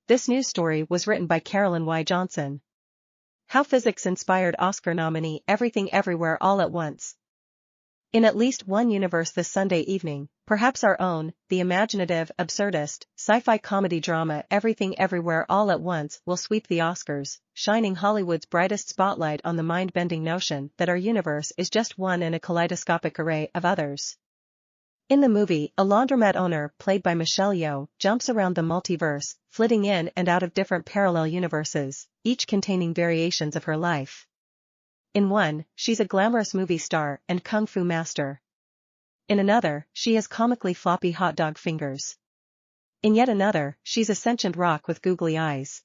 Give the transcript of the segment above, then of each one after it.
This news story was written by Carolyn Y. Johnson. How physics inspired Oscar nominee Everything Everywhere All at Once. In at least one universe this Sunday evening, perhaps our own, the imaginative, absurdist, sci-fi comedy drama Everything Everywhere All at Once will sweep the Oscars, shining Hollywood's brightest spotlight on the mind-bending notion that our universe is just one in a kaleidoscopic array of others. In the movie, a laundromat owner, played by Michelle Yeoh, jumps around the multiverse, flitting in and out of different parallel universes, each containing variations of her life. In one, she's a glamorous movie star and kung fu master. In another, she has comically floppy hot dog fingers. In yet another, she's a sentient rock with googly eyes.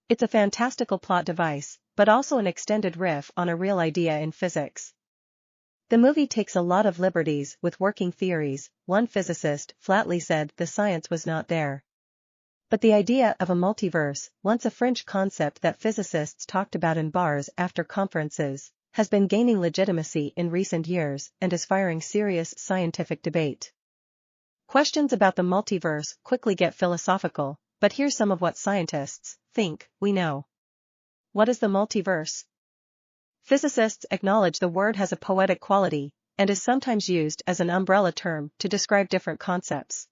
It's a fantastical plot device, but also an extended riff on a real idea in physics. The movie takes a lot of liberties with working theories. One physicist flatly said the science was not there. But the idea of a multiverse, once a fringe concept that physicists talked about in bars after conferences, has been gaining legitimacy in recent years and is firing serious scientific debate. Questions about the multiverse quickly get philosophical, but here's some of what scientists think we know. What is the multiverse? Physicists acknowledge the word has a poetic quality, and is sometimes used as an umbrella term to describe different concepts.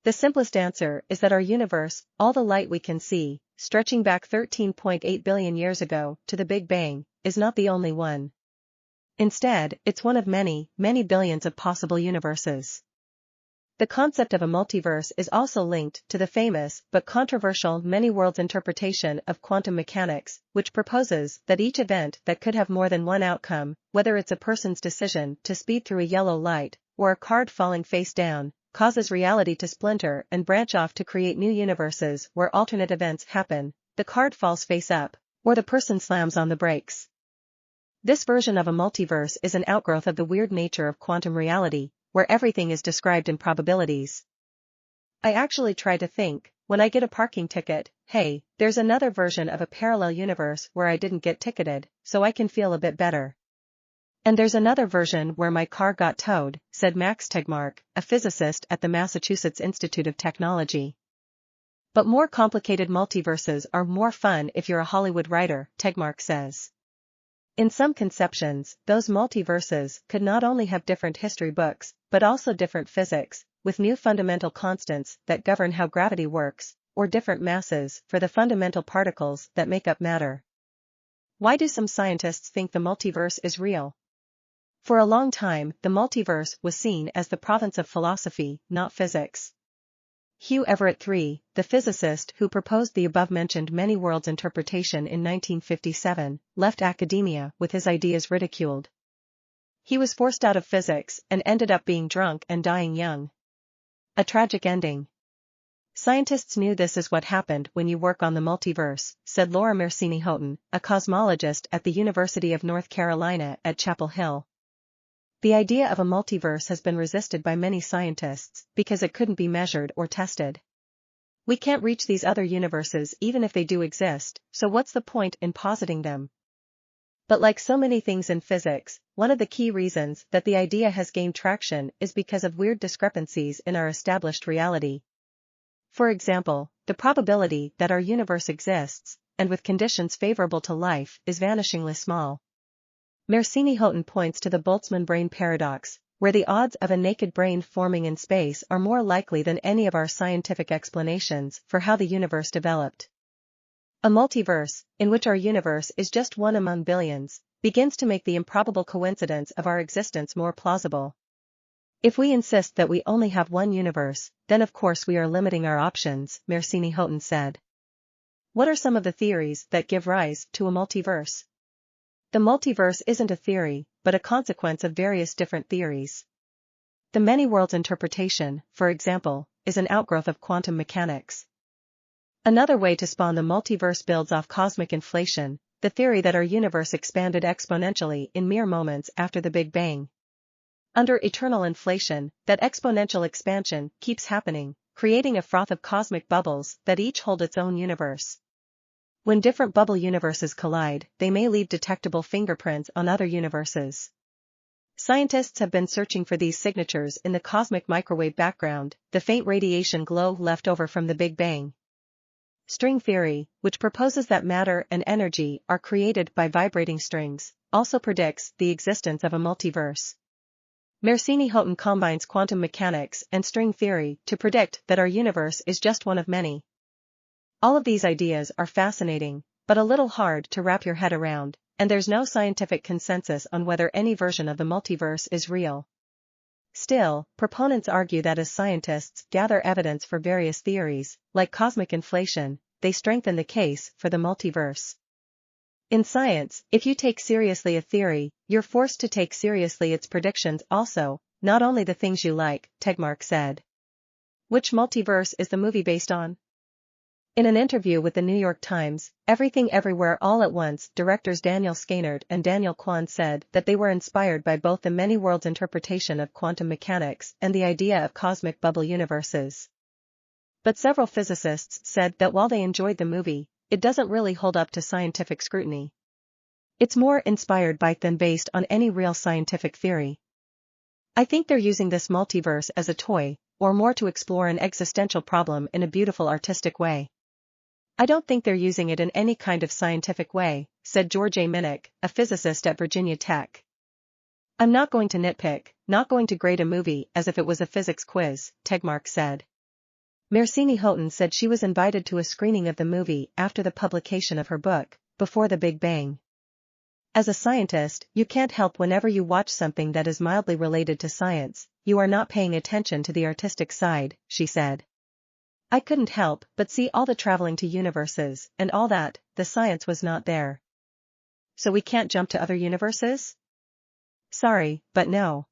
The simplest answer is that our universe, all the light we can see, stretching back 13.8 billion years ago to the Big Bang, is not the only one. Instead, it's one of many, many billions of possible universes. The concept of a multiverse is also linked to the famous but controversial many-worlds interpretation of quantum mechanics, which proposes that each event that could have more than one outcome, whether it's a person's decision to speed through a yellow light, or a card falling face down, causes reality to splinter and branch off to create new universes where alternate events happen, the card falls face up, or the person slams on the brakes. This version of a multiverse is an outgrowth of the weird nature of quantum reality, where everything is described in probabilities. I actually try to think, when I get a parking ticket, hey, there's another version of a parallel universe where I didn't get ticketed, so I can feel a bit better. And there's another version where my car got towed, said Max Tegmark, a physicist at the Massachusetts Institute of Technology. But more complicated multiverses are more fun if you're a Hollywood writer, Tegmark says. In some conceptions, those multiverses could not only have different history books, but also different physics, with new fundamental constants that govern how gravity works, or different masses for the fundamental particles that make up matter. Why do some scientists think the multiverse is real? For a long time, the multiverse was seen as the province of philosophy, not physics. Hugh Everett III, the physicist who proposed the above-mentioned many-worlds interpretation in 1957, left academia with his ideas ridiculed. He was forced out of physics and ended up being drunk and dying young. A tragic ending. Scientists knew this is what happened when you work on the multiverse, said Laura Mersini-Houghton, a cosmologist at the University of North Carolina at Chapel Hill. The idea of a multiverse has been resisted by many scientists because it couldn't be measured or tested. We can't reach these other universes even if they do exist, so what's the point in positing them? But like so many things in physics, one of the key reasons that the idea has gained traction is because of weird discrepancies in our established reality. For example, the probability that our universe exists, and with conditions favorable to life, is vanishingly small. Mersini-Houghton points to the Boltzmann brain paradox, where the odds of a naked brain forming in space are more likely than any of our scientific explanations for how the universe developed. A multiverse, in which our universe is just one among billions, begins to make the improbable coincidence of our existence more plausible. If we insist that we only have one universe, then of course we are limiting our options, Mersini-Houghton said. What are some of the theories that give rise to a multiverse? The multiverse isn't a theory, but a consequence of various different theories. The many-worlds interpretation, for example, is an outgrowth of quantum mechanics. Another way to spawn the multiverse builds off cosmic inflation, the theory that our universe expanded exponentially in mere moments after the Big Bang. Under eternal inflation, that exponential expansion keeps happening, creating a froth of cosmic bubbles that each hold its own universe. When different bubble universes collide, they may leave detectable fingerprints on other universes. Scientists have been searching for these signatures in the cosmic microwave background, the faint radiation glow left over from the Big Bang. String theory, which proposes that matter and energy are created by vibrating strings, also predicts the existence of a multiverse. Mersini-Houghton combines quantum mechanics and string theory to predict that our universe is just one of many. All of these ideas are fascinating, but a little hard to wrap your head around, and there's no scientific consensus on whether any version of the multiverse is real. Still, proponents argue that as scientists gather evidence for various theories, like cosmic inflation, they strengthen the case for the multiverse. In science, if you take seriously a theory, you're forced to take seriously its predictions also, not only the things you like, Tegmark said. Which multiverse is the movie based on? In an interview with the New York Times, Everything Everywhere All at Once directors Daniel Scheinert and Daniel Kwan said that they were inspired by both the many worlds interpretation of quantum mechanics and the idea of cosmic bubble universes. But several physicists said that while they enjoyed the movie, it doesn't really hold up to scientific scrutiny. It's more inspired by than based on any real scientific theory. I think they're using this multiverse as a toy, or more to explore an existential problem in a beautiful artistic way. I don't think they're using it in any kind of scientific way, said George A. Minnick, a physicist at Virginia Tech. I'm not going to nitpick, not going to grade a movie as if it was a physics quiz, Tegmark said. Mersini-Houghton said she was invited to a screening of the movie after the publication of her book, Before the Big Bang. As a scientist, you can't help whenever you watch something that is mildly related to science, you are not paying attention to the artistic side, she said. I couldn't help but see all the traveling to universes and all that, the science was not there. So we can't jump to other universes? Sorry, but no.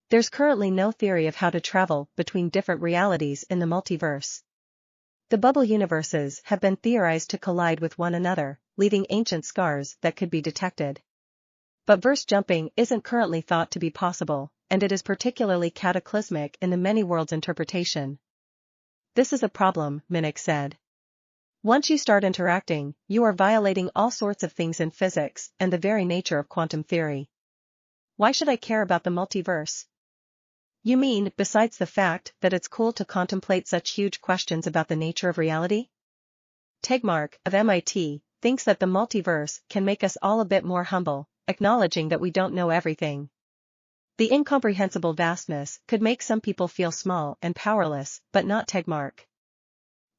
There's currently no theory of how to travel between different realities in the multiverse. The bubble universes have been theorized to collide with one another, leaving ancient scars that could be detected. But verse jumping isn't currently thought to be possible, and it is particularly cataclysmic in the many worlds interpretation. This is a problem, Minnick said. Once you start interacting, you are violating all sorts of things in physics and the very nature of quantum theory. Why should I care about the multiverse? You mean, besides the fact that it's cool to contemplate such huge questions about the nature of reality? Tegmark, of MIT, thinks that the multiverse can make us all a bit more humble, acknowledging that we don't know everything. The incomprehensible vastness could make some people feel small and powerless, but not Tegmark.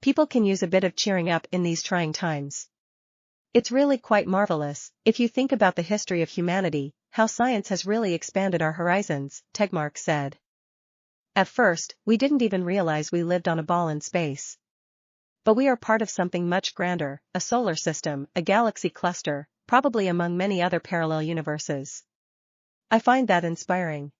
People can use a bit of cheering up in these trying times. It's really quite marvelous, if you think about the history of humanity, how science has really expanded our horizons, Tegmark said. At first, we didn't even realize we lived on a ball in space. But we are part of something much grander, a solar system, a galaxy cluster, probably among many other parallel universes. I find that inspiring.